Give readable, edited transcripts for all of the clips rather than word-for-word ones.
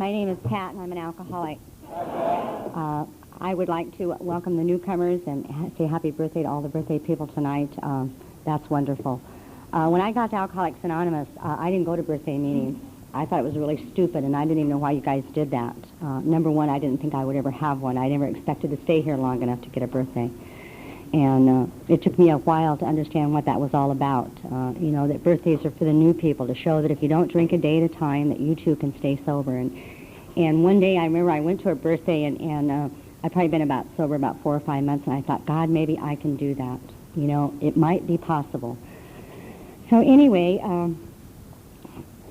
My name is Pat, and I'm an alcoholic. I would like to welcome the newcomers and say happy birthday to all the birthday people tonight. That's wonderful. When I got to Alcoholics Anonymous, I didn't go to birthday meetings. I thought it was really stupid, and I didn't even know why you guys did that. Number one, I didn't think I would ever have one. I never expected to stay here long enough to get a birthday. And it took me a while to understand what that was all about. You know, that birthdays are for the new people, to show that if you don't drink a day at a time, that you too can stay sober. And one day, I remember I went to a birthday, and I'd probably been sober about 4 or 5 months, and I thought, God, maybe I can do that. You know, it might be possible. So anyway,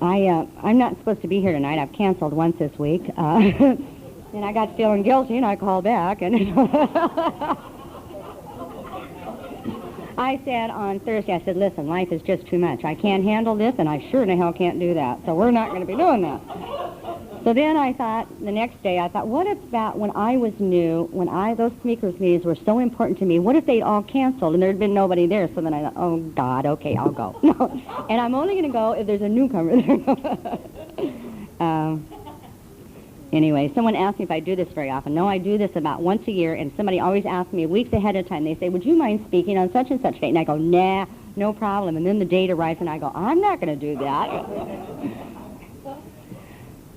I'm not supposed to be here tonight. I've canceled once this week. And I got feeling guilty, and I called back. And I said on Thursday, I said, listen, life is just too much. I can't handle this, and I sure in the hell can't do that. So we're not going to be doing that. So then I thought, the next day, I thought, what about when I was new, when those speakers meetings were so important to me, what if they'd all canceled and there'd been nobody there? So then I thought, oh, God, okay, I'll go. No. And I'm only going to go if there's a newcomer there. Anyway, someone asked me if I do this very often. No, I do this about once a year, and somebody always asks me weeks ahead of time. They say, would you mind speaking on such and such date? And I go, nah, no problem. And then the date arrives, and I go, I'm not going to do that.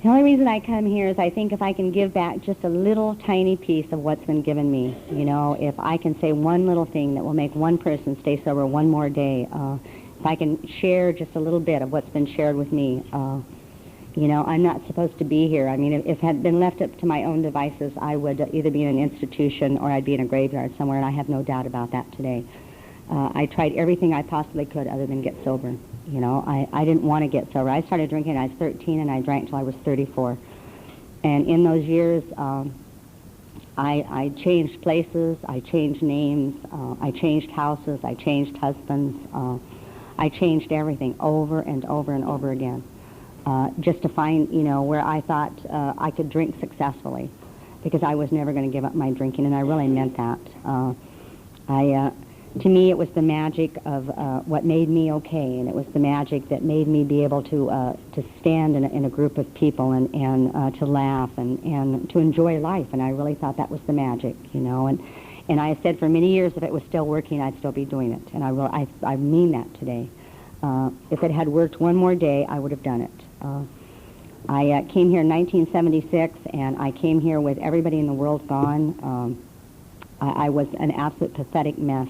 The only reason I come here is I think if I can give back just a little tiny piece of what's been given me, you know, if I can say one little thing that will make one person stay sober one more day, if I can share just a little bit of what's been shared with me, you know, I'm not supposed to be here. I mean, if it had been left up to my own devices, I would either be in an institution or I'd be in a graveyard somewhere, and I have no doubt about that today. I tried everything I possibly could other than get sober. You know, I didn't want to get sober. I started drinking when I was 13, and I drank till I was 34. And in those years, I changed places, I changed names, I changed houses, I changed husbands, I changed everything over and over and over again. Just to find, you know, where I thought I could drink successfully, because I was never going to give up my drinking, and I really meant that. To me, it was the magic of what made me okay, and it was the magic that made me be able to stand in a group of people and to laugh and to enjoy life, and I really thought that was the magic, you know. And I said for many years, if it was still working, I'd still be doing it, and I mean that today. If it had worked one more day, I would have done it. I came here in 1976, and I came here with everybody in the world gone. I was an absolute pathetic mess.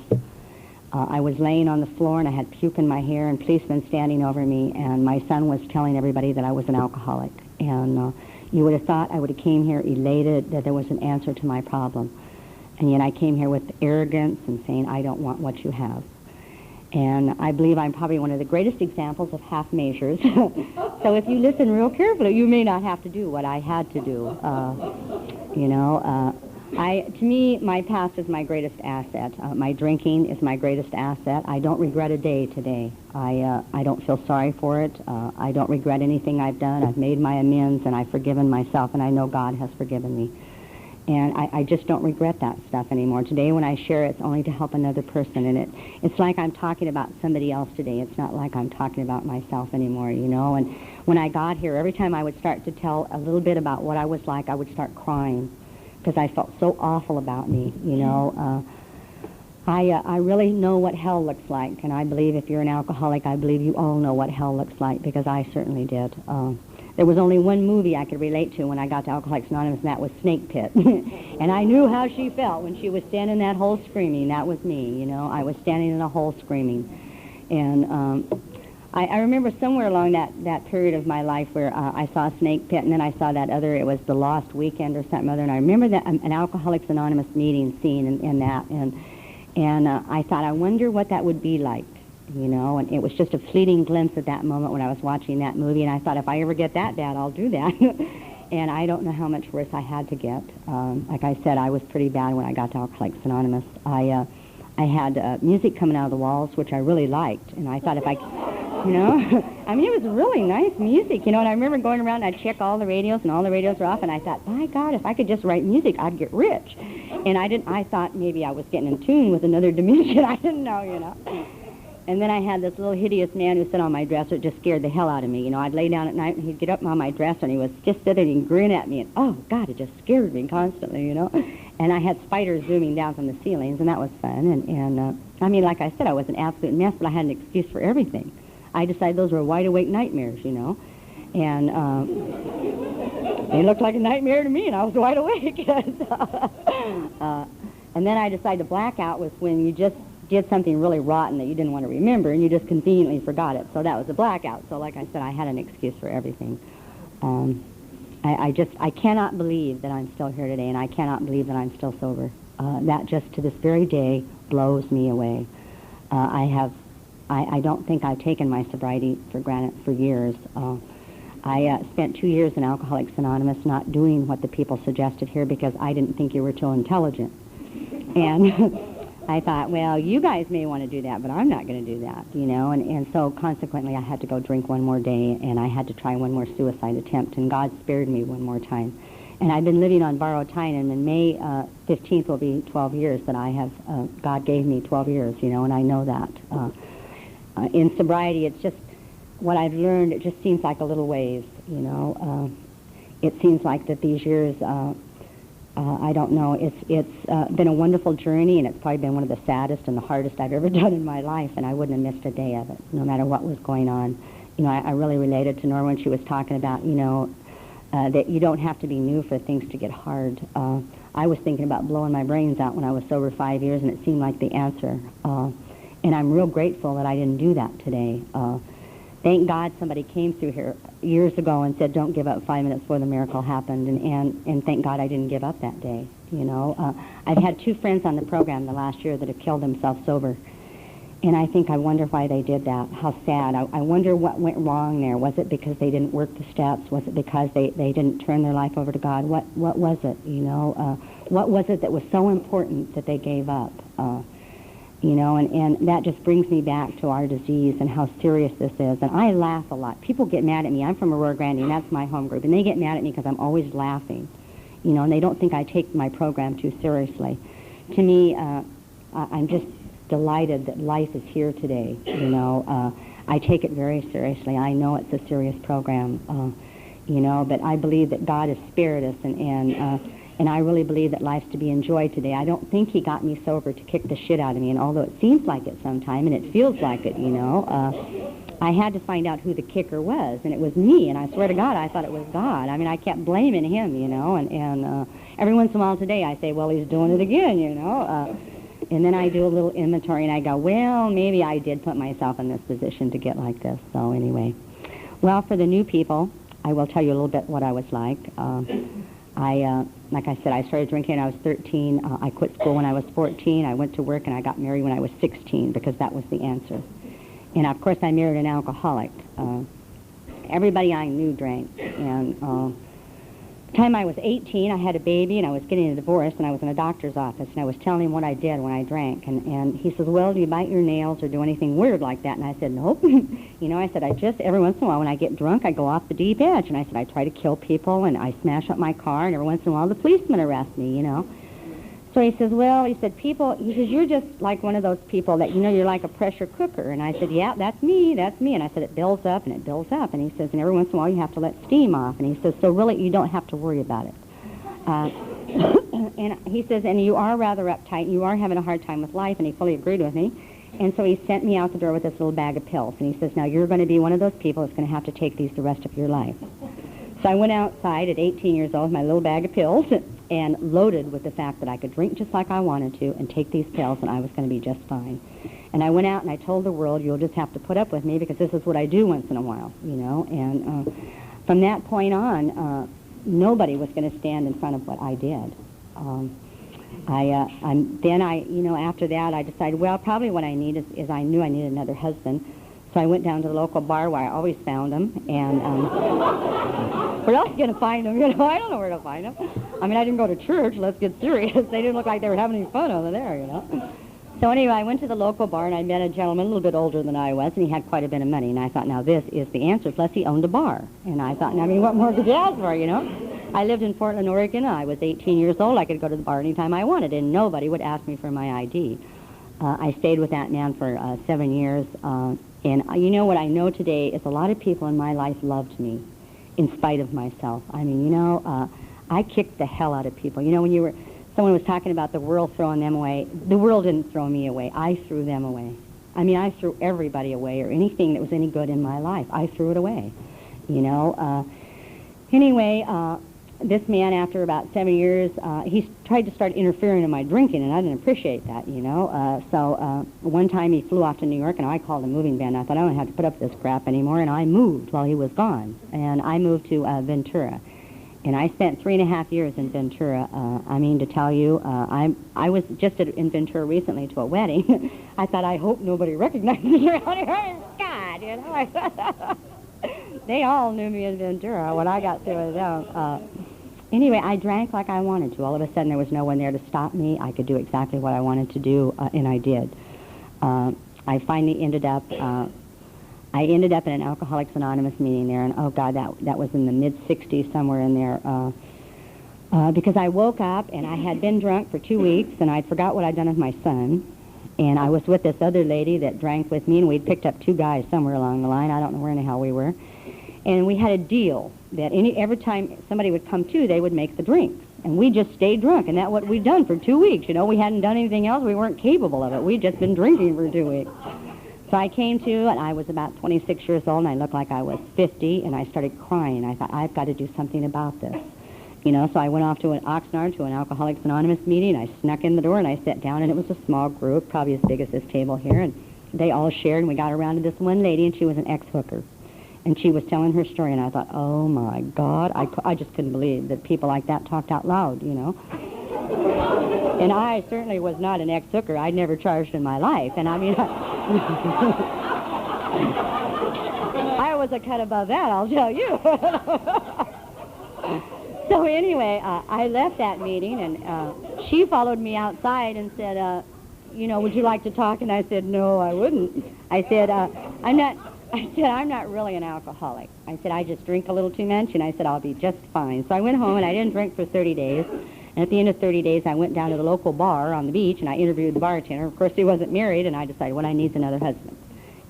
I was laying on the floor, and I had puke in my hair, and policemen standing over me, and my son was telling everybody that I was an alcoholic. And you would have thought I would have came here elated that there was an answer to my problem. And yet I came here with arrogance and saying, I don't want what you have. And I believe I'm probably one of the greatest examples of half measures. So if you listen real carefully, you may not have to do what I had to do. You know, to me, my past is my greatest asset. My drinking is my greatest asset. I don't regret a day today. I don't feel sorry for it. I don't regret anything I've done. I've made my amends, and I've forgiven myself, and I know God has forgiven me. And I just don't regret that stuff anymore. Today when I share it, it's only to help another person. And it's like I'm talking about somebody else today. It's not like I'm talking about myself anymore, you know. And when I got here, every time I would start to tell a little bit about what I was like, I would start crying because I felt so awful about me, you know. I really know what hell looks like. And I believe if you're an alcoholic, I believe you all know what hell looks like, because I certainly did. There was only one movie I could relate to when I got to Alcoholics Anonymous, and that was Snake Pit. And I knew how she felt when she was standing in that hole screaming. That was me, you know. I was standing in a hole screaming. And I remember somewhere along that period of my life where I saw Snake Pit, and then I saw that other, it was The Lost Weekend or something other, and I remember that an Alcoholics Anonymous meeting scene in that, and I thought, I wonder what that would be like. You know, and it was just a fleeting glimpse at that moment when I was watching that movie, and I thought, if I ever get that bad, I'll do that. And I don't know how much worse I had to get. Like I said, I was pretty bad when I got to Alcoholics Anonymous. I had music coming out of the walls, which I really liked, and I thought if I, you know, I mean, it was really nice music, you know, and I remember going around and I'd check all the radios, and all the radios were off, and I thought, my God, if I could just write music, I'd get rich. And I thought maybe I was getting in tune with another dimension. I didn't know, you know. And then I had this little hideous man who sat on my dresser. It just scared the hell out of me. You know, I'd lay down at night and he'd get up on my dresser and he was just sitting and grin at me. And, oh, God, it just scared me constantly, you know. And I had spiders zooming down from the ceilings, and that was fun. And I mean, like I said, I was an absolute mess, but I had an excuse for everything. I decided those were wide-awake nightmares, you know. And they looked like a nightmare to me, and I was wide awake. And then I decided to blackout was when you just did something really rotten that you didn't want to remember, and you just conveniently forgot it. So that was a blackout. So like I said, I had an excuse for everything. I cannot believe that I'm still here today, and I cannot believe that I'm still sober. That just to this very day blows me away. I don't think I've taken my sobriety for granted for years. I spent 2 years in Alcoholics Anonymous not doing what the people suggested here because I didn't think you were too intelligent. And I thought, well, you guys may want to do that, but I'm not going to do that, you know. And so consequently I had to go drink one more day, and I had to try one more suicide attempt, and God spared me one more time. And I've been living on borrowed time, and in May 15th will be 12 years that I have, God gave me 12 years, you know, and I know that. In sobriety, it's just, what I've learned, it just seems like a little ways, you know. It seems like that these years, I don't know, it's been a wonderful journey, and it's probably been one of the saddest and the hardest I've ever done in my life, and I wouldn't have missed a day of it, no matter what was going on. You know, I really related to Nora when she was talking about, you know, that you don't have to be new for things to get hard. I was thinking about blowing my brains out when I was sober 5 years, and it seemed like the answer. And I'm real grateful that I didn't do that today. Thank God somebody came through here years ago and said, don't give up 5 minutes before the miracle happened, and thank God I didn't give up that day, you know. I've had 2 friends on the program the last year that have killed themselves sober, and I think I wonder why they did that. How sad. I wonder what went wrong there. Was it because they didn't work the steps? Was it because they didn't turn their life over to God? What was it, you know? What was it that was so important that they gave up? You know, and that just brings me back to our disease and how serious this is. And I laugh a lot. People get mad at me. I'm from Aurora Grande, and that's my home group. And they get mad at me because I'm always laughing, you know, and they don't think I take my program too seriously. To me, I'm just delighted that life is here today, you know. I take it very seriously. I know it's a serious program, you know, but I believe that God has spared us, and I really believe that life's to be enjoyed today. I don't think he got me sober to kick the shit out of me, and although it seems like it sometime, and it feels like it, you know, I had to find out who the kicker was, and it was me, and I swear to God, I thought it was God. I mean, I kept blaming him, you know, and every once in a while today I say, well, he's doing it again, you know, and then I do a little inventory, and I go, well, maybe I did put myself in this position to get like this. So anyway, well, for the new people, I will tell you a little bit what I was like. Like I said, I started drinking when I was 13. I quit school when I was 14. I went to work, and I got married when I was 16 because that was the answer. And, of course, I married an alcoholic. Everybody I knew drank. And the time I was 18, I had a baby, and I was getting a divorce, and I was in a doctor's office, and I was telling him what I did when I drank. And he says, well, do you bite your nails or do anything weird like that? And I said, nope. You know, I said, I just, every once in a while when I get drunk, I go off the deep edge. And I said, I try to kill people, and I smash up my car, and every once in a while the policemen arrest me, you know. So he says, well, he said, he says, you're just like one of those people that, you know, you're like a pressure cooker. And I said, yeah, that's me. And I said, it builds up and it builds up. And he says, and every once in a while you have to let steam off. And he says, so really you don't have to worry about it. And he says, and you are rather uptight, and you are having a hard time with life. And he fully agreed with me. And so he sent me out the door with this little bag of pills. And he says, now you're going to be one of those people that's going to have to take these the rest of your life. So I went outside at 18 years old with my little bag of pills and loaded with the fact that I could drink just like I wanted to and take these pills, and I was going to be just fine. And I went out and I told the world, you'll just have to put up with me because this is what I do once in a while, you know. And from that point on, nobody was going to stand in front of what I did. After that, I decided, well, probably what I need is I knew I needed another husband. So I went down to the local bar where I always found them, and where else are you going to find them? You know, I don't know where to find them. I mean, I didn't go to church, let's get serious. They didn't look like they were having any fun over there, you know. So anyway, I went to the local bar, and I met a gentleman a little bit older than I was, and he had quite a bit of money. And I thought, now this is the answer, plus he owned a bar. And I thought, I mean, what more could you ask for, you know? I lived in Portland, Oregon. I was 18 years old. I could go to the bar anytime I wanted, and nobody would ask me for my ID. I stayed with that man for 7 years. And you know what I know today is a lot of people in my life loved me in spite of myself. I mean, you know, I kicked the hell out of people. You know, when someone was talking about the world throwing them away, the world didn't throw me away. I threw them away. I mean, I threw everybody away, or anything that was any good in my life. I threw it away, you know. Anyway, this man, after about 7 years, he tried to start interfering in my drinking, and I didn't appreciate that, you know. So one time he flew off to New York, and I called a moving ban. I thought, I don't have to put up with this crap anymore, and I moved while he was gone. And I moved to Ventura. And I spent 3.5 years in Ventura. I mean, to tell you, I was just in Ventura recently to a wedding. I thought, I hope nobody recognizes me around here. God, you know. They all knew me in Ventura when I got through with them. Anyway, I drank like I wanted to. All of a sudden, there was no one there to stop me. I could do exactly what I wanted to do, and I did. I finally ended up... I ended up in an Alcoholics Anonymous meeting there, and oh God, that was in the mid-'60s, somewhere in there, because I woke up and I had been drunk for 2 weeks, and I'd forgot what I'd done with my son, and I was with this other lady that drank with me, and we'd picked up 2 guys somewhere along the line. I don't know where in the hell we were, and we had a deal that every time somebody would come to, they would make the drinks, and we just stayed drunk, and that's what we'd done for 2 weeks. You know, we hadn't done anything else. We weren't capable of it. We'd just been drinking for 2 weeks. So I came to, and I was about 26 years old, and I looked like I was 50, and I started crying. I thought, I've got to do something about this. You know, so I went off to Oxnard to an Alcoholics Anonymous meeting. I snuck in the door, and I sat down, and it was a small group, probably as big as this table here, and they all shared, and we got around to this one lady, and she was an ex-hooker. And she was telling her story, and I thought, oh, my God, I just couldn't believe that people like that talked out loud, you know. And I certainly was not an ex-hooker. I'd never charged in my life. And I mean, I was a cut above that, I'll tell you. So anyway, I left that meeting, and she followed me outside and said, you know, would you like to talk? And I said, no, I wouldn't. I said, I'm not really an alcoholic. I said, I just drink a little too much, and I said, I'll be just fine. So I went home, and I didn't drink for 30 days. And at the end of 30 days, I went down to the local bar on the beach, and I interviewed the bartender. Of course, he wasn't married, and I decided what I need is another husband.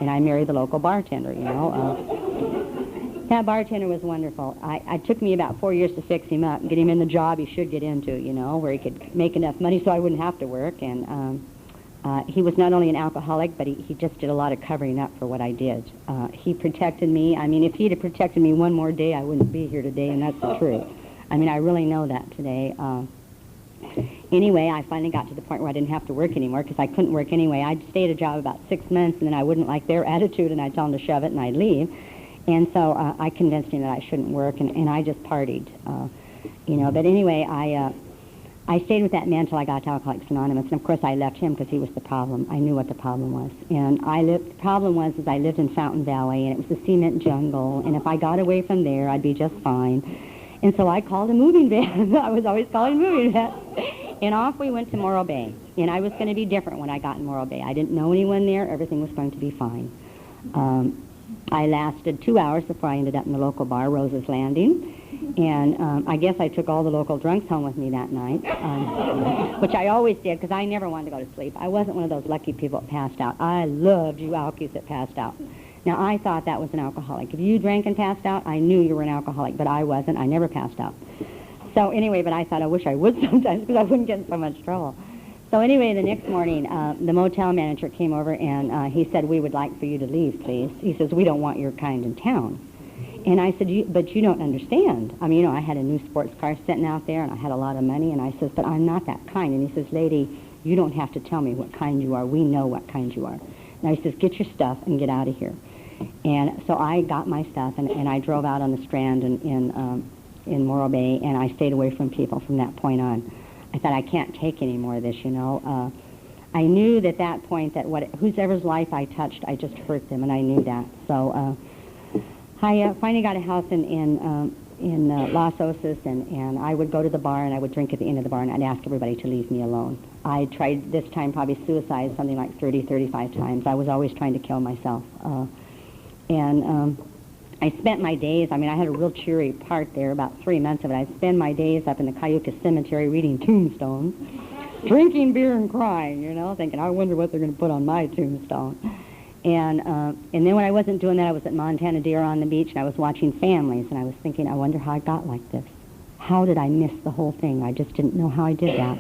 And I married the local bartender, you know. That bartender was wonderful. It took me about 4 years to fix him up and get him in the job he should get into, you know, where he could make enough money so I wouldn't have to work. And he was not only an alcoholic, but he just did a lot of covering up for what I did. He protected me. I mean, if he'd have protected me one more day, I wouldn't be here today, and that's the truth. I mean, I really know that today. Anyway, I finally got to the point where I didn't have to work anymore because I couldn't work anyway. I'd stay at a job about 6 months, and then I wouldn't like their attitude, and I'd tell them to shove it, and I'd leave. And so I convinced him that I shouldn't work, and I just partied, you know. But anyway, I stayed with that man until I got to Alcoholics Anonymous, and of course I left him because he was the problem. I knew what the problem was. And the problem was I lived in Fountain Valley, and it was a cement jungle, and if I got away from there, I'd be just fine. And so I called a moving van. I was always calling moving van. And off we went to Morro Bay. And I was going to be different when I got in Morro Bay. I didn't know anyone there. Everything was going to be fine. I lasted 2 hours before I ended up in the local bar, Rose's Landing. And I guess I took all the local drunks home with me that night, which I always did because I never wanted to go to sleep. I wasn't one of those lucky people that passed out. I loved you alkies that passed out. Now, I thought that was an alcoholic. If you drank and passed out, I knew you were an alcoholic, but I wasn't. I never passed out. So anyway, but I thought I wish I would sometimes because I wouldn't get in so much trouble. So anyway, the next morning, the motel manager came over, and he said, we would like for you to leave, please. He says, we don't want your kind in town. And I said, but you don't understand. I mean, you know, I had a new sports car sitting out there, and I had a lot of money, and I says, but I'm not that kind. And he says, lady, you don't have to tell me what kind you are. We know what kind you are. Now he says, get your stuff and get out of here. And so I got my stuff, and I drove out on the Strand in Morro Bay, and I stayed away from people from that point on. I thought, I can't take any more of this, you know. I knew at that point that whosever's life I touched, I just hurt them, and I knew that. So I finally got a house in Los Osos, and I would go to the bar, and I would drink at the end of the bar, and I'd ask everybody to leave me alone. I tried this time probably suicide something like 30, 35 times. I was always trying to kill myself. And I spent my days, I mean, I had a real cheery part there, about 3 months of it. I'd spend my days up in the Cayucas Cemetery reading tombstones. drinking beer and crying, you know, thinking, I wonder what they're going to put on my tombstone. And then when I wasn't doing that, I was at Montana Deer on the beach, and I was watching families, and I was thinking, I wonder how I got like this. How did I miss the whole thing? I just didn't know how I did that.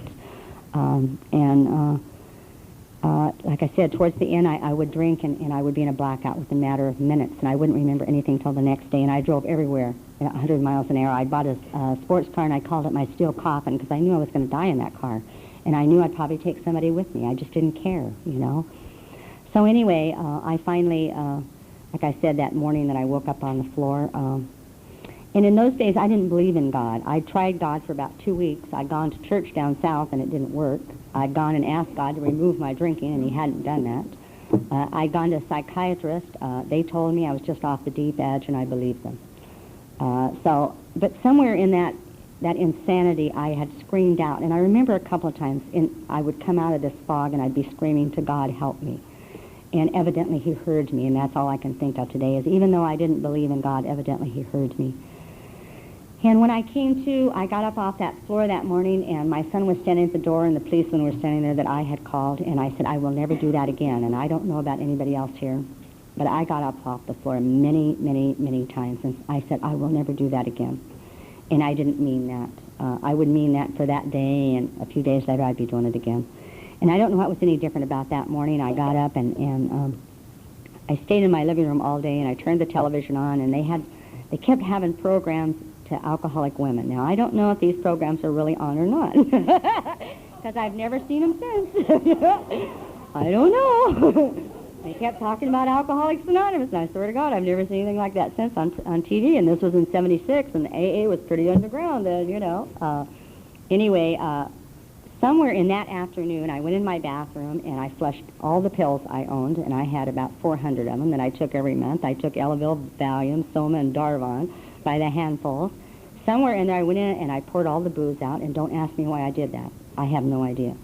Like I said, towards the end, I would drink, and I would be in a blackout within a matter of minutes, and I wouldn't remember anything till the next day, and I drove everywhere at 100 miles an hour. I bought a sports car, and I called it my steel coffin, because I knew I was going to die in that car, and I knew I'd probably take somebody with me. I just didn't care, you know. So anyway, I finally, like I said, that morning that I woke up on the floor, and in those days, I didn't believe in God. I tried God for about 2 weeks. I'd gone to church down south, and it didn't work. I'd gone and asked God to remove my drinking, and he hadn't done that. I'd gone to a psychiatrist. They told me I was just off the deep edge, and I believed them. But somewhere in that insanity, I had screamed out. And I remember a couple of times, I would come out of this fog, and I'd be screaming to God, help me. And evidently he heard me, and that's all I can think of today, is even though I didn't believe in God, evidently he heard me. And when I came to, I got up off that floor that morning, and my son was standing at the door, and the policemen were standing there that I had called, and I said, I will never do that again. And I don't know about anybody else here, but I got up off the floor many, many, many times, and I said, I will never do that again. And I didn't mean that. I would mean that for that day, and a few days later I'd be doing it again. And I don't know what was any different about that morning. I got up, and I stayed in my living room all day, and I turned the television on, and they kept having programs to alcoholic women. Now, I don't know if these programs are really on or not, because I've never seen them since. I don't know. They kept talking about Alcoholics Anonymous, and I swear to God, I've never seen anything like that since on TV, and this was in '76, and the AA was pretty underground then, you know. Anyway, somewhere in that afternoon, I went in my bathroom, and I flushed all the pills I owned, and I had about 400 of them that I took every month. I took Elavil, Valium, Soma, and Darvon by the handfuls. Somewhere in there, I went in and I poured all the booze out, and don't ask me why I did that. I have no idea.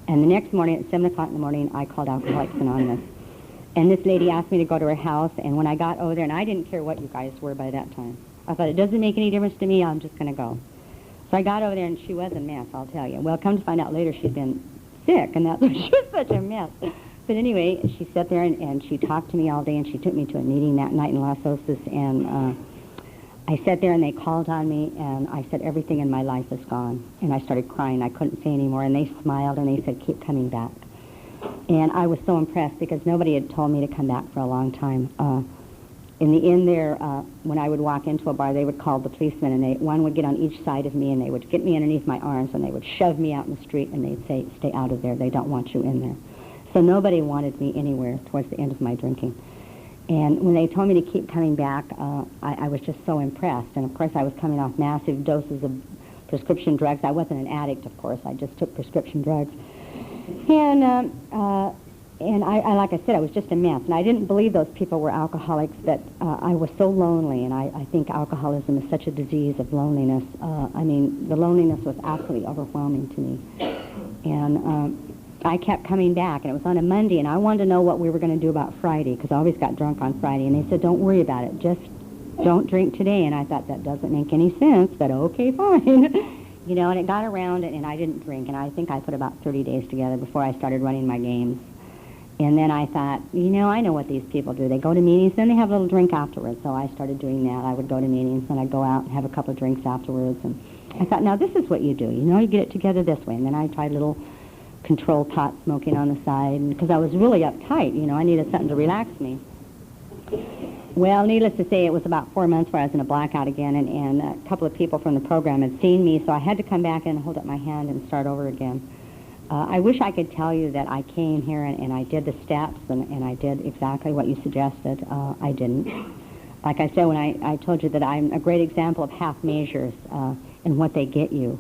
And the next morning, at 7 o'clock in the morning, I called Alcoholics Anonymous. And this lady asked me to go to her house, and when I got over there, and I didn't care what you guys were by that time. I thought, it doesn't make any difference to me, I'm just going to go. So I got over there, and she was a mess, I'll tell you. Well, come to find out later, she'd been sick, and that's why she was such a mess. But anyway, she sat there, and she talked to me all day, and she took me to a meeting that night in Los Osos, and I sat there, and they called on me, and I said, everything in my life is gone. And I started crying. I couldn't say anymore, and they smiled, and they said, keep coming back. And I was so impressed, because nobody had told me to come back for a long time. In the inn there, when I would walk into a bar, they would call the policemen, and one would get on each side of me, and they would get me underneath my arms, and they would shove me out in the street, and they'd say, stay out of there. They don't want you in there. So nobody wanted me anywhere towards the end of my drinking. And when they told me to keep coming back, I was just so impressed. And, of course, I was coming off massive doses of prescription drugs. I wasn't an addict, of course. I just took prescription drugs. And I, like I said, I was just a mess. And I didn't believe those people were alcoholics, but I was so lonely. And I think alcoholism is such a disease of loneliness. I mean, the loneliness was absolutely overwhelming to me. And I kept coming back, and it was on a Monday, and I wanted to know what we were going to do about Friday, because I always got drunk on Friday. And they said, don't worry about it. Just don't drink today. And I thought, that doesn't make any sense, but okay, fine. You know, and it got around, and I didn't drink. And I think I put about 30 days together before I started running my games. And then I thought, you know, I know what these people do. They go to meetings, then they have a little drink afterwards. So I started doing that. I would go to meetings, and I'd go out and have a couple of drinks afterwards. And I thought, now this is what you do. You know, you get it together this way. And then I tried little control pot smoking on the side, because I was really uptight. You know, I needed something to relax me. Well, needless to say, it was about 4 months where I was in a blackout again, and a couple of people from the program had seen me, so I had to come back and hold up my hand and start over again. I wish I could tell you that I came here and I did the steps and I did exactly what you suggested. I didn't. Like I said, when I told you that I'm a great example of half measures and what they get you.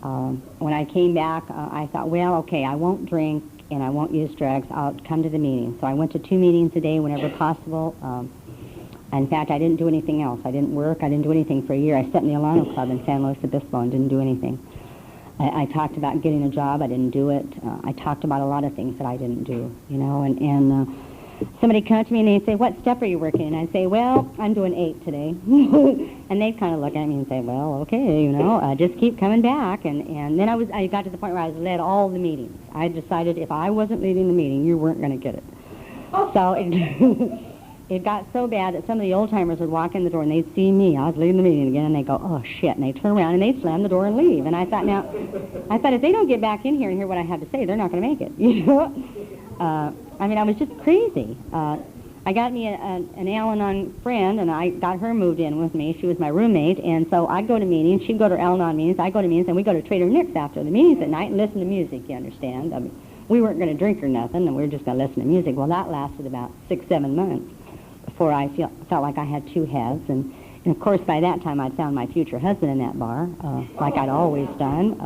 When I came back, I thought, well, okay, I won't drink and I won't use drugs. I'll come to the meeting. So I went to 2 meetings a day whenever possible. In fact, I didn't do anything else. I didn't work. I didn't do anything for a year. I sat in the Alano Club in San Luis Obispo and didn't do anything. I talked about getting a job. I didn't do it. I talked about a lot of things that I didn't do, you know. And somebody come to me and they'd say, what step are you working? And I'd say, well, I'm doing 8 today. And they'd kind of look at me and say, well, okay, just keep coming back. And then I got to the point where I was led all the meetings. I decided if I wasn't leading the meeting, you weren't going to get it. So it got so bad that some of the old-timers would walk in the door and they'd see me. I was leading the meeting again, and they'd go, oh, shit. And they'd turn around and they'd slam the door and leave. And I thought, if they don't get back in here and hear what I have to say, they're not going to make it, I was just crazy. I got me an Al-Anon friend, and I got her moved in with me. She was my roommate, and so I'd go to meetings. She'd go to Al-Anon meetings. I'd go to meetings, and we'd go to Trader Nick's after the meetings at night and listen to music, you understand? I mean, we weren't going to drink or nothing, and we were just going to listen to music. Well, that lasted about 6-7 months before I felt like I had 2 heads. And of course, by that time, I'd found my future husband in that bar, like I'd always done.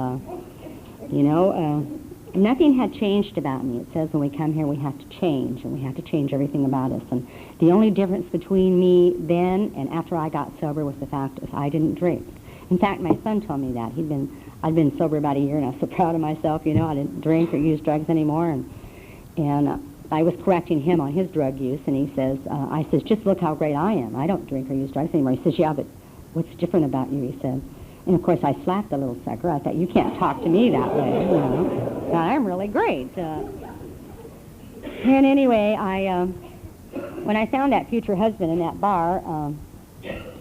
Nothing had changed about me. It says when we come here, we have to change, and we have to change everything about us. And the only difference between me then and after I got sober was the fact that I didn't drink. In fact, my son told me that. I'd been sober about a year, and I was so proud of myself. I didn't drink or use drugs anymore. And I was correcting him on his drug use, and he says, I says, just look how great I am. I don't drink or use drugs anymore. He says, yeah, but what's different about you, he said. And, of course, I slapped the little sucker. I thought, you can't talk to me that way, Now, I'm really great. And anyway, when I found that future husband in that bar,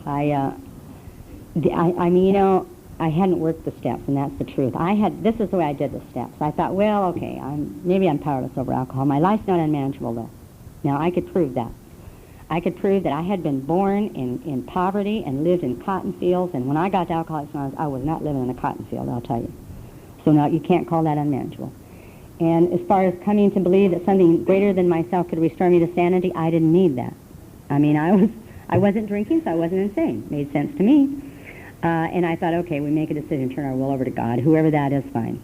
I hadn't worked the steps, and that's the truth. This is the way I did the steps. I thought, well, okay, maybe I'm powerless over alcohol. My life's not unmanageable, though. Now, I could prove that. I could prove that I had been born in poverty and lived in cotton fields, and when I got to Alcoholics Anonymous, I was not living in a cotton field, I'll tell you. So now you can't call that unmanageable. And as far as coming to believe that something greater than myself could restore me to sanity, I didn't need that. I wasn't drinking, so I wasn't insane. Made sense to me. And I thought, okay, we make a decision, turn our will over to God. Whoever that is, fine.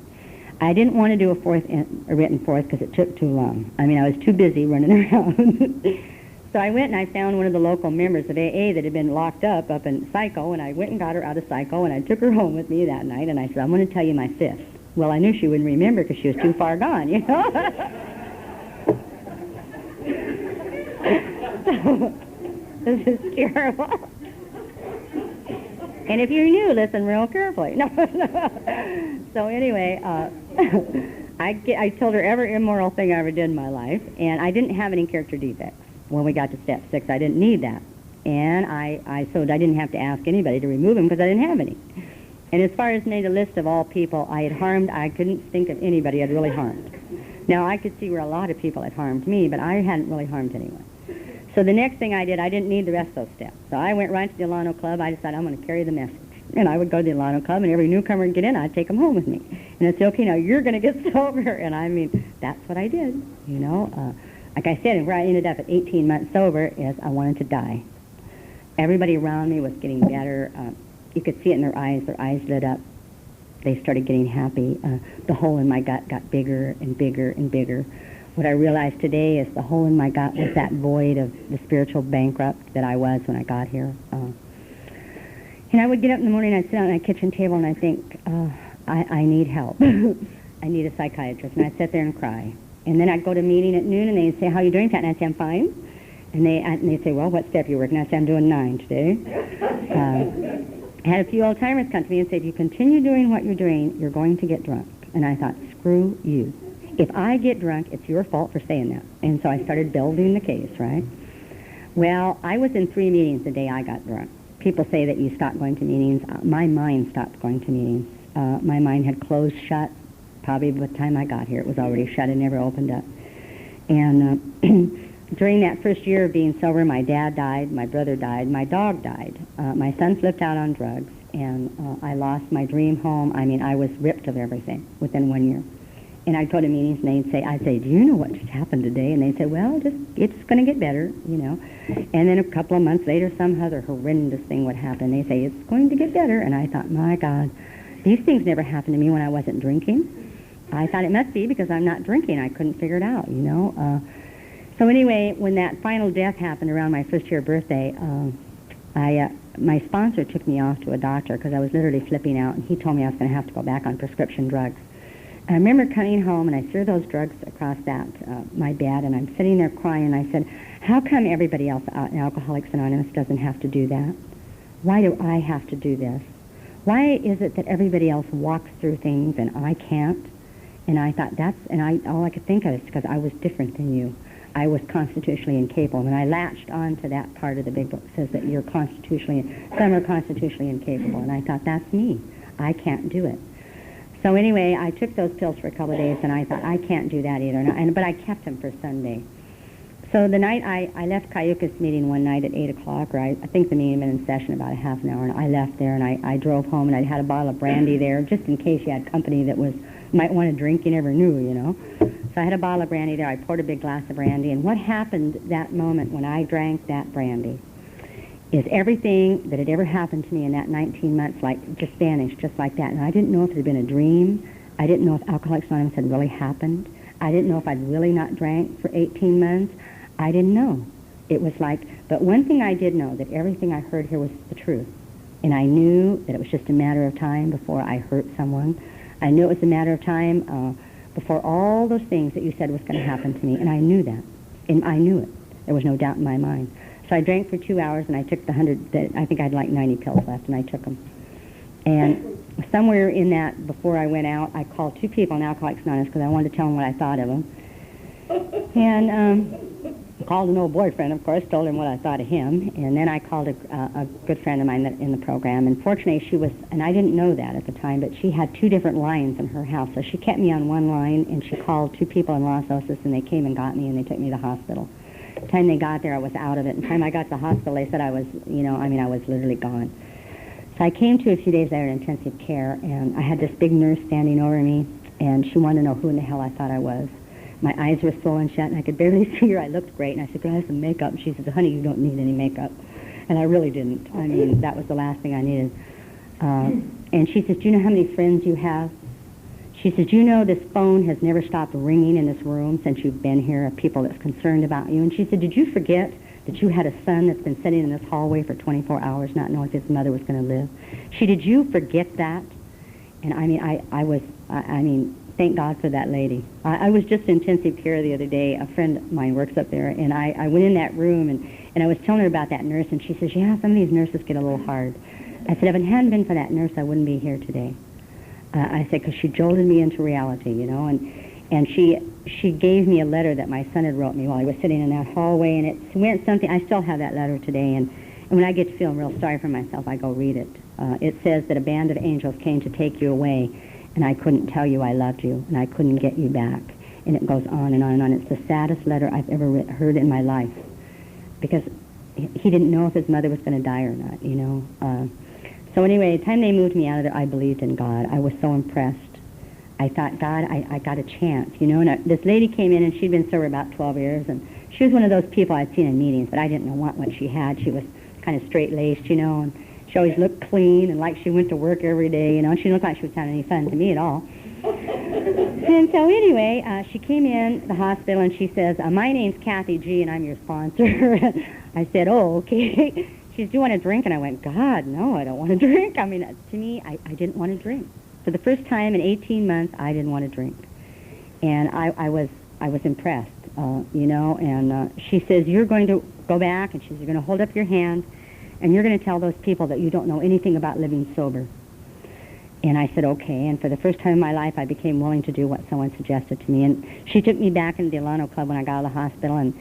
I didn't want to do a written fourth because it took too long. I was too busy running around. So I went and I found one of the local members of AA that had been locked up in Psycho, and I went and got her out of Psycho, and I took her home with me that night, and I said, I'm going to tell you my 5th. Well, I knew she wouldn't remember because she was too far gone, This is terrible. And if you're new, listen real carefully. No. So anyway, I told her every immoral thing I ever did in my life, and I didn't have any character defects. When we got to step 6, I didn't need that. And so I didn't have to ask anybody to remove them because I didn't have any. And as far as made a list of all people I had harmed, I couldn't think of anybody I'd really harmed. Now, I could see where a lot of people had harmed me, but I hadn't really harmed anyone. So the next thing I did, I didn't need the rest of those steps. So I went right to the Alano Club. I decided I'm going to carry the message. And I would go to the Alano Club, and every newcomer would get in, I'd take them home with me. And I'd say, okay, now you're going to get sober. And that's what I did, Like I said, and where I ended up at 18 months sober is I wanted to die. Everybody around me was getting better. You could see it in their eyes. Their eyes lit up. They started getting happy. The hole in my gut got bigger and bigger and bigger. What I realized today is the hole in my gut was that void of the spiritual bankrupt that I was when I got here. And I would get up in the morning, and I'd sit on my kitchen table, and I'd think, I need help. I need a psychiatrist. And I'd sit there and cry. And then I'd go to a meeting at noon, and they'd say, how are you doing, Pat? And I'd say, I'm fine. And they'd say, well, what step are you working? I'd say, I'm doing 9 today. I had a few old-timers come to me and say, if you continue doing what you're doing, you're going to get drunk. And I thought, screw you. If I get drunk, it's your fault for saying that. And so I started building the case, right? Well, I was in 3 meetings the day I got drunk. People say that you stop going to meetings. My mind stopped going to meetings. My mind had closed shut. Probably by the time I got here, it was already shut and never opened up. And during that first year of being sober, my dad died, my brother died, my dog died. My son flipped out on drugs, and I lost my dream home. I was ripped of everything within 1 year. And I'd go to meetings, and I'd say, do you know what just happened today? And they'd say, well, it's going to get better, And then a couple of months later, some other horrendous thing would happen. They'd say, it's going to get better. And I thought, my God, these things never happened to me when I wasn't drinking. I thought it must be because I'm not drinking. I couldn't figure it out, So anyway, when that final death happened around my first year birthday, my sponsor took me off to a doctor because I was literally flipping out, and he told me I was going to have to go back on prescription drugs. I remember coming home, and I threw those drugs across my bed, and I'm sitting there crying, and I said, how come everybody else out in Alcoholics Anonymous doesn't have to do that? Why do I have to do this? Why is it that everybody else walks through things and I can't? And I thought, all I could think of is because I was different than you. I was constitutionally incapable. And I latched on to that part of the big book that says that some are constitutionally incapable. And I thought, that's me. I can't do it. So anyway, I took those pills for a couple of days, and I thought, I can't do that either. But I kept them for Sunday. So the night I left Cayuca's meeting one night at 8 o'clock, or I think the meeting had been in session about a half an hour, and I left there, and I drove home, and I had a bottle of brandy there, just in case you had company that might want to drink, you never knew, you know. So I had a bottle of brandy there. I poured a big glass of brandy, and what happened that moment when I drank that brandy is everything that had ever happened to me in that 19 months, like, just vanished, just like that. And I didn't know if it had been a dream. I didn't know if Alcoholics Anonymous had really happened. I didn't know if I'd really not drank for 18 months. I didn't know. It was like, but one thing I did know, that everything I heard here was the truth. And I knew that it was just a matter of time before I hurt someone. I knew it was a matter of time before all those things that you said was going to happen to me. And I knew that. And I knew it. There was no doubt in my mind. So I drank for 2 hours, and I took I think I had like 90 pills left, and I took them. And somewhere in that, before I went out, I called 2 people in Alcoholics Anonymous because I wanted to tell them what I thought of them. And called an old boyfriend, of course, told him what I thought of him, and then I called a good friend of mine in the program, and fortunately she was, and I didn't know that at the time, but she had 2 different lines in her house, so she kept me on one line, and she called 2 people in Los Osos, and they came and got me, and they took me to the hospital. The time they got there, I was out of it, and the time I got to the hospital, they said I was, I was literally gone. So I came to a few days later in intensive care, and I had this big nurse standing over me, and she wanted to know who in the hell I thought I was. My eyes were swollen shut, and I could barely see her. I looked great, and I said, "Can I have some makeup?" And she said, "Honey, you don't need any makeup." And I really didn't. I mean, that was the last thing I needed. And she says, "Do you know how many friends you have?" She says, "Do you know this phone has never stopped ringing in this room since you've been here, of people that's concerned about you?" And she said, "Did you forget that you had a son that's been sitting in this hallway for 24 hours not knowing if his mother was going to live?" Did you forget that? And I mean, thank God for that lady. I was just in intensive care the other day. A friend of mine works up there, and I went in that room, and I was telling her about that nurse, and she says, "Yeah, some of these nurses get a little hard." I said, "If it hadn't been for that nurse, I wouldn't be here today." I said, because she jolted me into reality, and she gave me a letter that my son had wrote me while he was sitting in that hallway, and it went something, I still have that letter today, and when I get to feeling real sorry for myself, I go read it. It says that a band of angels came to take you away, and I couldn't tell you I loved you, and I couldn't get you back. And it goes on and on and on. It's the saddest letter I've ever heard in my life, because he didn't know if his mother was going to die or not, So anyway, the time they moved me out of there, I believed in God. I was so impressed. I thought, God, I got a chance, And this lady came in, and she'd been sober about 12 years, and she was one of those people I'd seen in meetings, but I didn't know what she had. She was kind of straight-laced, and she always looked clean and like she went to work every day, She didn't look like she was having any fun to me at all. And so anyway, she came in the hospital, and she says, "My name's Kathy G, and I'm your sponsor." I said, "Oh, okay." She said, "Do you want to drink?" And I went, "God, no, I don't want to drink." I mean, to me, I didn't want to drink. For the first time in 18 months, I didn't want to drink. And I was impressed, and she says, "You're going to go back," and she says, "You're going to hold up your hand, and you're going to tell those people that you don't know anything about living sober." And I said, "Okay." And for the first time in my life, I became willing to do what someone suggested to me. And she took me back into the Alano Club when I got out of the hospital, and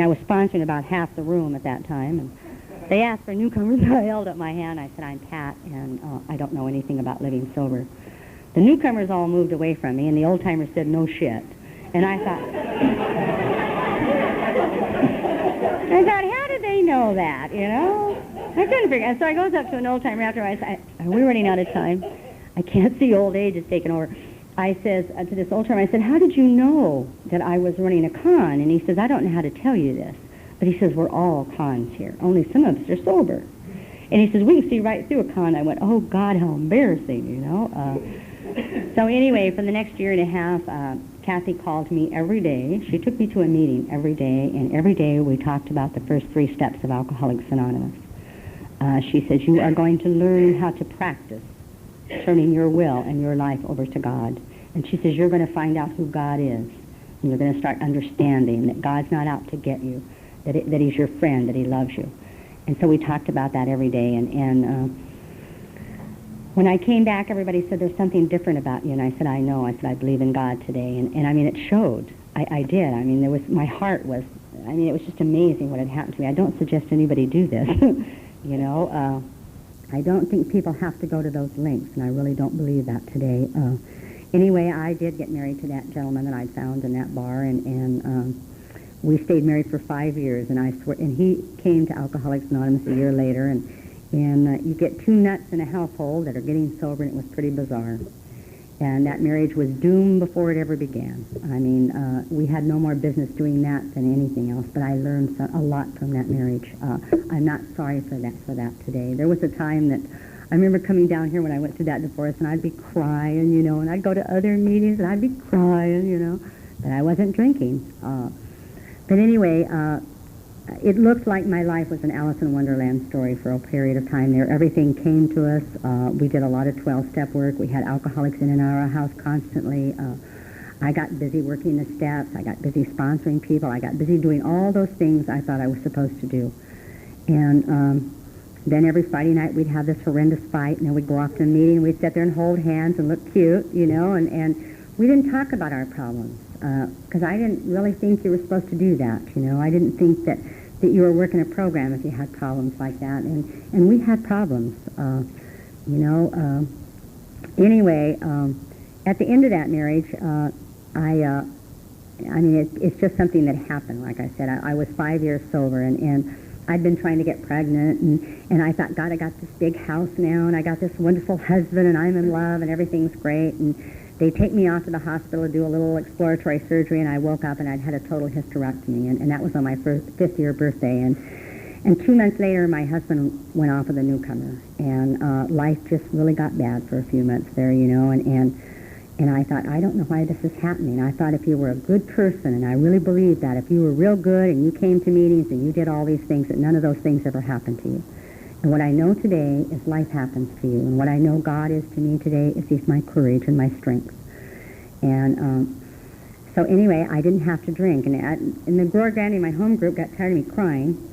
I was sponsoring about half the room at that time. And they asked for newcomers, and I held up my hand. I said, "I'm Pat, and I don't know anything about living sober." The newcomers all moved away from me, and the old-timers said, "No shit." And I thought, how did they know that, I couldn't figure it. So I goes up to an old-timer after I said, "We're running out of time. I can't see, old age is taking over." I says to this old-timer, I said, "How did you know that I was running a con?" And he says, "I don't know how to tell you this, but he says, we're all cons here. Only some of us are sober." And he says, "We can see right through a con." I went, "Oh, God, how embarrassing, So anyway, for the next year and a half, Kathy called me every day. She took me to a meeting every day, and every day we talked about the first 3 steps of Alcoholics Anonymous. She says, "You are going to learn how to practice turning your will and your life over to God. And she says, you're going to find out who God is. And you're going to start understanding that God's not out to get you, that he's your friend, that he loves you. And so we talked about that every day. And when I came back, everybody said, there's something different about you. And I said, I know. I said, I believe in God today. And I mean, it showed. I did. I mean, my heart was, I mean, it was just amazing what had happened to me. I don't suggest anybody do this. You know, I don't think people have to go to those lengths, and I really don't believe that today. Anyway, I did get married to that gentleman that I'd found in that bar, and we stayed married for 5 years, and and he came to Alcoholics Anonymous a year later, and you get two nuts in a household that are getting sober, and it was pretty bizarre. And that marriage was doomed before it ever began. I mean, we had no more business doing that than anything else, but I learned a lot from that marriage. I'm not sorry for that today. There was a time that I remember coming down here when I went through that divorce, and I'd be crying, you know, and I'd go to other meetings, and I'd be crying, you know, but I wasn't drinking. But anyway, it looked like my life was an Alice in Wonderland story for a period of time there. Everything came to us. We did a lot of 12-step work. We had alcoholics in and out of our house constantly. I got busy working the steps. I got busy sponsoring people. I got busy doing all those things I thought I was supposed to do. And then every Friday night we'd have this horrendous fight, and then we'd go off to a meeting, and we'd sit there and hold hands and look cute, you know, and we didn't talk about our problems. Because I didn't really think you were supposed to do that, you know. I didn't think that you were working a program if you had problems like that. And we had problems, you know. Anyway, at the end of that marriage, I mean, it's just something that happened. Like I said, I was 5 years sober, and I'd been trying to get pregnant, and I thought, God, I got this big house now, and I got this wonderful husband, and I'm in love, and everything's great, and they take me off to the hospital to do a little exploratory surgery, and I woke up and I'd had a total hysterectomy, and that was on my 5th year birthday. And 2 months later, my husband went off with a newcomer, and life just really got bad for a few months there, you know, and I thought, I don't know why this is happening. I thought if you were a good person, and I really believed that, if you were real good and you came to meetings and you did all these things, that none of those things ever happened to you. And what I know today is life happens to you. And what I know God is to me today is he's my courage and my strength. And so anyway, I didn't have to drink. And the Glory Granny in my home group got tired of me crying.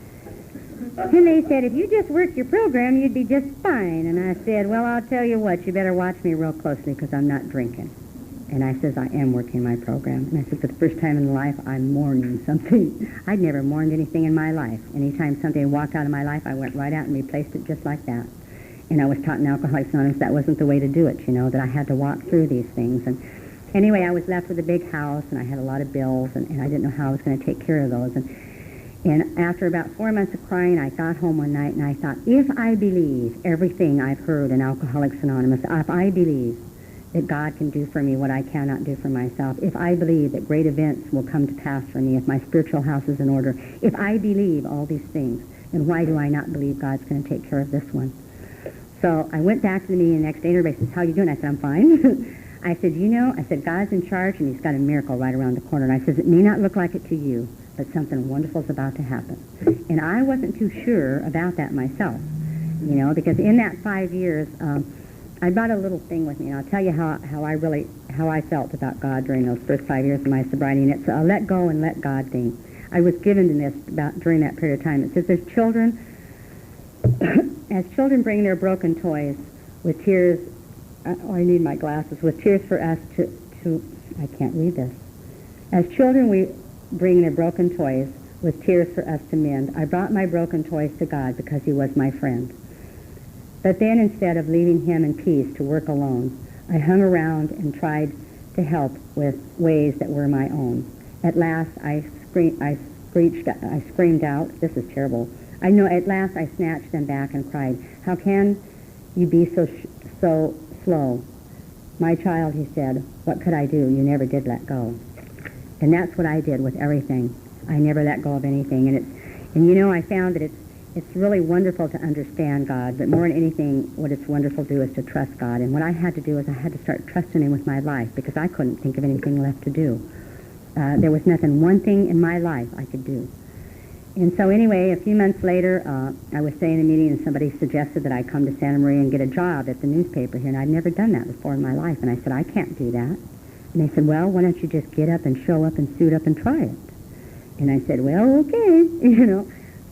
And they said, if you just worked your program, you'd be just fine. And I said, well, I'll tell you what, you better watch me real closely because I'm not drinking. And I says, I am working my program. And I said, for the first time in life, I'm mourning something. I'd never mourned anything in my life. Anytime something walked out of my life, I went right out and replaced it just like that. And I was taught in Alcoholics Anonymous that wasn't the way to do it, you know, that I had to walk through these things. And anyway, I was left with a big house, and I had a lot of bills, and I didn't know how I was going to take care of those. And after about 4 months of crying, I got home one night, and I thought, if I believe everything I've heard in Alcoholics Anonymous, if I believe that God can do for me what I cannot do for myself, if I believe that great events will come to pass for me, if my spiritual house is in order, if I believe all these things, then why do I not believe God's going to take care of this one? So I went back to the meeting the next day, and everybody says, how are you doing? I said, I'm fine. I said, you know, God's in charge, and he's got a miracle right around the corner. And I says, it may not look like it to you, but something wonderful is about to happen. And I wasn't too sure about that myself, you know, because in that 5 years, I brought a little thing with me, and I'll tell you how I felt about God during those first 5 years of my sobriety, and it's a let go and let God thing. I was given to this during that period of time. It says there's children, as children bring their broken toys with tears, I need my glasses, with tears for us to I can't read this. As children we bring their broken toys with tears for us to mend. I brought my broken toys to God because he was my friend. But then instead of leaving him in peace to work alone, I hung around and tried to help with ways that were my own. At last I screamed out, this is terrible. At last I snatched them back and cried, how can you be so slow? My child, he said, what could I do? You never did let go. And that's what I did with everything. I never let go of anything. And you know, I found that it's really wonderful to understand God, but more than anything, what it's wonderful to do is to trust God. And what I had to do is I had to start trusting him with my life because I couldn't think of anything left to do. There was one thing in my life I could do. And so anyway, a few months later, I was staying in a meeting and somebody suggested that I come to Santa Maria and get a job at the newspaper here, and I'd never done that before in my life. And I said, I can't do that. And they said, well, why don't you just get up and show up and suit up and try it? And I said, well, okay,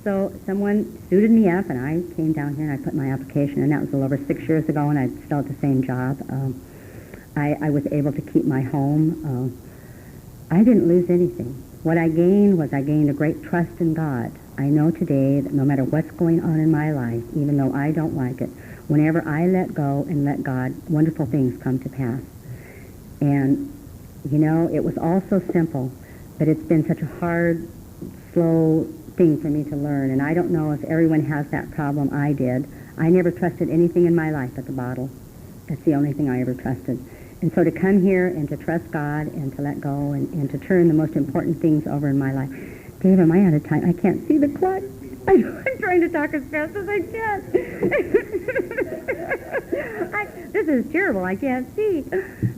So someone suited me up, and I came down here and I put my application in. That was a little over 6 years ago, and I'm still at the same job. I was able to keep my home. I didn't lose anything. What I gained was I gained a great trust in God. I know today that no matter what's going on in my life, even though I don't like it, whenever I let go and let God, wonderful things come to pass. And, it was all so simple, but it's been such a hard, slow thing for me to learn. And I don't know if everyone has that problem. I did. I never trusted anything in my life but the bottle. That's the only thing I ever trusted. And so to come here and to trust God and to let go and to turn the most important things over in my life. Dave, am I out of time? I can't see the clock. I'm trying to talk as fast as I can. This is terrible. I can't see.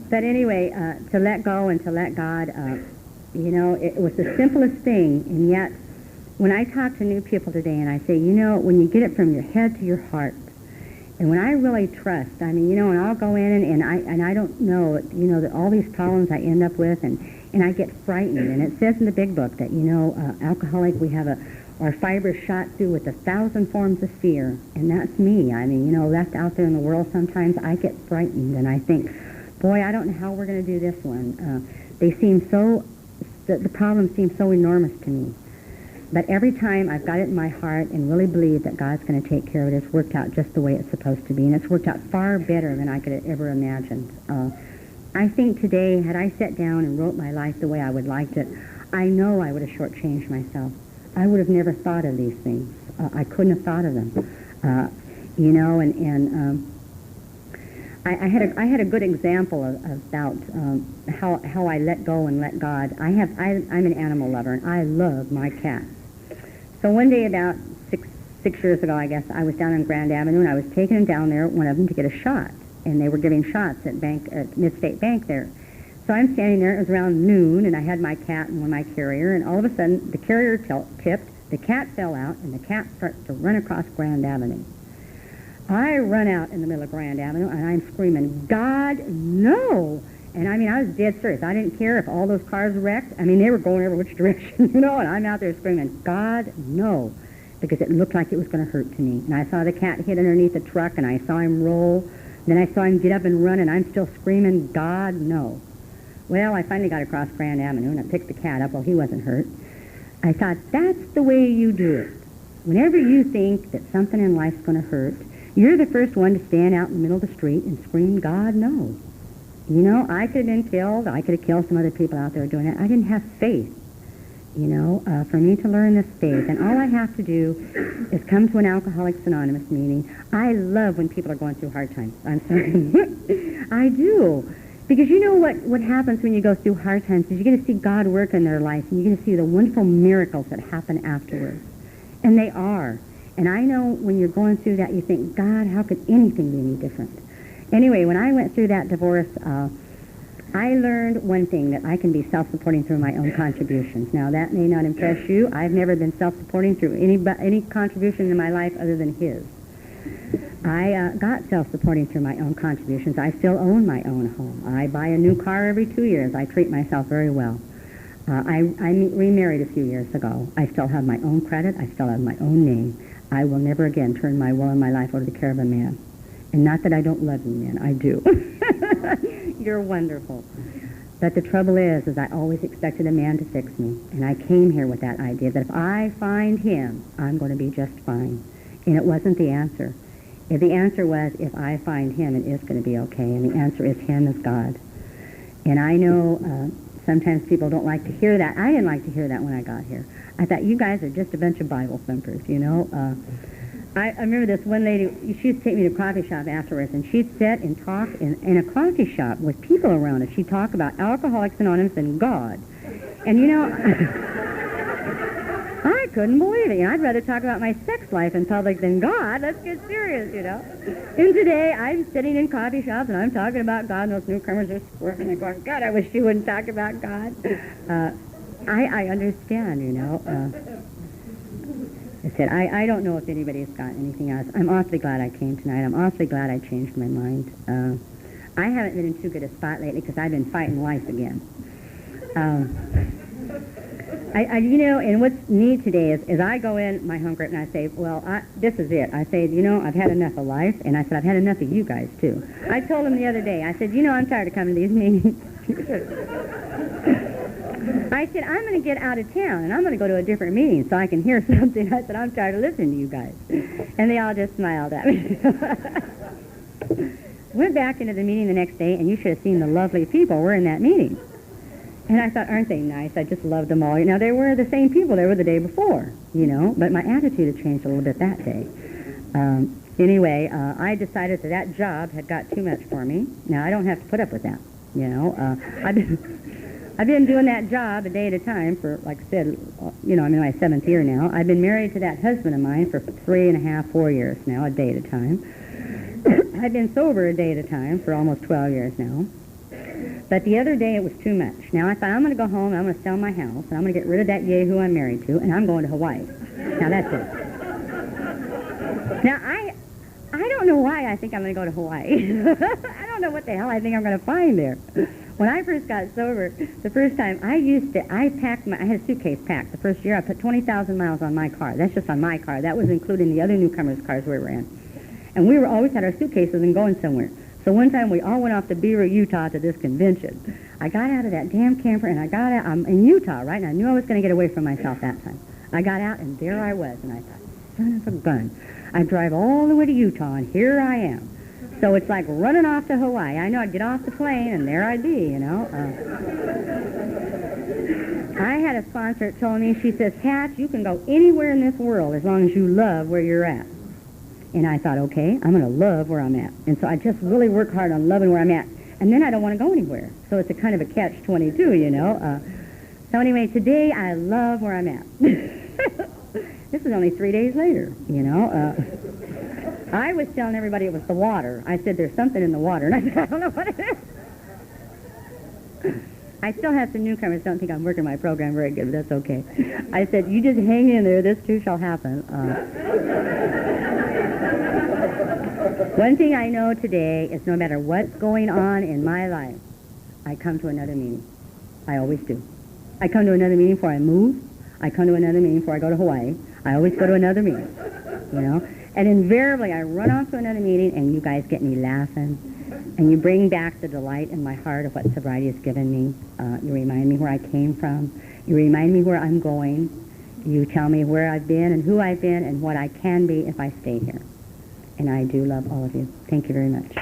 But anyway, to let go and to let God, it was the simplest thing. And yet, when I talk to new people today and I say, when you get it from your head to your heart, and when I really trust, and I'll go in and I don't know, that all these problems I end up with, and I get frightened. And it says in the big book that, alcoholic, we have our fibers shot through with 1,000 forms of fear. And that's me. Left out there in the world, sometimes I get frightened and I think, boy, I don't know how we're going to do this one. They seem so, the problems seem so enormous to me. But every time I've got it in my heart and really believe that God's going to take care of it, it's worked out just the way it's supposed to be. And it's worked out far better than I could have ever imagined. I think today, had I sat down and wrote my life the way I would liked it, I know I would have shortchanged myself. I would have never thought of these things. I couldn't have thought of them. I had a good example about how I let go and let God. I'm an animal lover, and I love my cats. So one day about six years ago, I guess, I was down on Grand Avenue, and I was taking them down there, one of them, to get a shot. And they were giving shots at Mid-State Bank there. So I'm standing there, it was around noon, and I had my cat and my carrier, and all of a sudden, the carrier tipped, the cat fell out, and the cat starts to run across Grand Avenue. I run out in the middle of Grand Avenue, and I'm screaming, God, no! And I was dead serious. I didn't care if all those cars wrecked. They were going every which direction, and I'm out there screaming, God, no, because it looked like it was going to hurt to me. And I saw the cat hit underneath the truck, and I saw him roll. Then I saw him get up and run, and I'm still screaming, God, no. Well, I finally got across Grand Avenue, and I picked the cat up. Well, he wasn't hurt. I thought, that's the way you do it. Whenever you think that something in life's going to hurt, you're the first one to stand out in the middle of the street and scream, God, no. I could have been killed. I could have killed some other people out there doing it. I didn't have faith, for me to learn this faith. And all I have to do is come to an Alcoholics Anonymous meeting. I love when people are going through hard times. I'm sorry. I do. Because what happens when you go through hard times is you're going to see God work in their life, and you're going to see the wonderful miracles that happen afterwards. And they are. And I know when you're going through that, you think, God, how could anything be any different? Anyway, when I went through that divorce, I learned one thing, that I can be self-supporting through my own contributions. Now, that may not impress you. I've never been self-supporting through any contribution in my life other than his. I got self-supporting through my own contributions. I still own my own home. I buy a new car every 2 years. I treat myself very well. I remarried a few years ago. I still have my own credit. I still have my own name. I will never again turn my will and my life over to the care of a man. And not that I don't love you, man. I do. You're wonderful. But the trouble is I always expected a man to fix me. And I came here with that idea that if I find him, I'm going to be just fine. And it wasn't the answer. The answer was, if I find him, it is going to be okay. And the answer is him is God. And I know sometimes people don't like to hear that. I didn't like to hear that when I got here. I thought, you guys are just a bunch of Bible thumpers, I remember this one lady, she used to take me to a coffee shop afterwards, and she'd sit and talk in a coffee shop with people around us. She'd talk about Alcoholics Anonymous and God. And, I couldn't believe it. I'd rather talk about my sex life in public than God. Let's get serious, And today, I'm sitting in coffee shops, and I'm talking about God, and those newcomers are squirming and going, God, I wish you wouldn't talk about God. I understand, I said, I don't know if anybody's got anything else. I'm awfully glad I came tonight. I'm awfully glad I changed my mind. I haven't been in too good a spot lately because I've been fighting life again. And what's neat today is I go in my home group and I say, well, this is it. I say, I've had enough of life, and I said, I've had enough of you guys, too. I told them the other day, I said, I'm tired of coming to these meetings. I said, I'm going to get out of town, and I'm going to go to a different meeting so I can hear something. I said, I'm tired of listening to you guys. And they all just smiled at me. Went back into the meeting the next day, and you should have seen the lovely people were in that meeting. And I thought, aren't they nice? I just loved them all. Now, they were the same people they were the day before, but my attitude had changed a little bit that day. Anyway, I decided that job had got too much for me. Now, I don't have to put up with that, I've been doing that job a day at a time for, like I said, I'm in my 7th year now. I've been married to that husband of mine for 3.5, 4 years now, a day at a time. I've been sober a day at a time for almost 12 years now. But the other day it was too much. Now I thought, I'm going to go home, and I'm going to sell my house, and I'm going to get rid of that yahoo I'm married to, and I'm going to Hawaii. Now that's it. Now I don't know why I think I'm going to go to Hawaii. I don't know what the hell I think I'm going to find there. When I first got sober, the first time, I had a suitcase packed. The first year I put 20,000 miles on my car. That's just on my car. That was including the other newcomers' cars we were in. And we always had our suitcases and going somewhere. So one time we all went off to Beaver, Utah to this convention. I got out of that damn camper, and I got out. I'm in Utah, right? And I knew I was going to get away from myself that time. I got out, and there I was. And I thought, son of a gun. I drive all the way to Utah, and here I am. So it's like running off to Hawaii. I know I'd get off the plane, and there I'd be, I had a sponsor that told me, she says, Kat, you can go anywhere in this world as long as you love where you're at. And I thought, okay, I'm going to love where I'm at. And so I just really work hard on loving where I'm at. And then I don't want to go anywhere. So it's a kind of a catch-22, So anyway, today I love where I'm at. This is only 3 days later, I was telling everybody it was the water. I said, there's something in the water. And I said, I don't know what it is. I still have some newcomers don't think I'm working my program very good, but that's okay. I said, you just hang in there. This too shall happen. One thing I know today is no matter what's going on in my life, I come to another meeting. I always do. I come to another meeting before I move. I come to another meeting before I go to Hawaii. I always go to another meeting, And invariably, I run off to another meeting, and you guys get me laughing. And you bring back the delight in my heart of what sobriety has given me. You remind me where I came from. You remind me where I'm going. You tell me where I've been and who I've been and what I can be if I stay here. And I do love all of you. Thank you very much.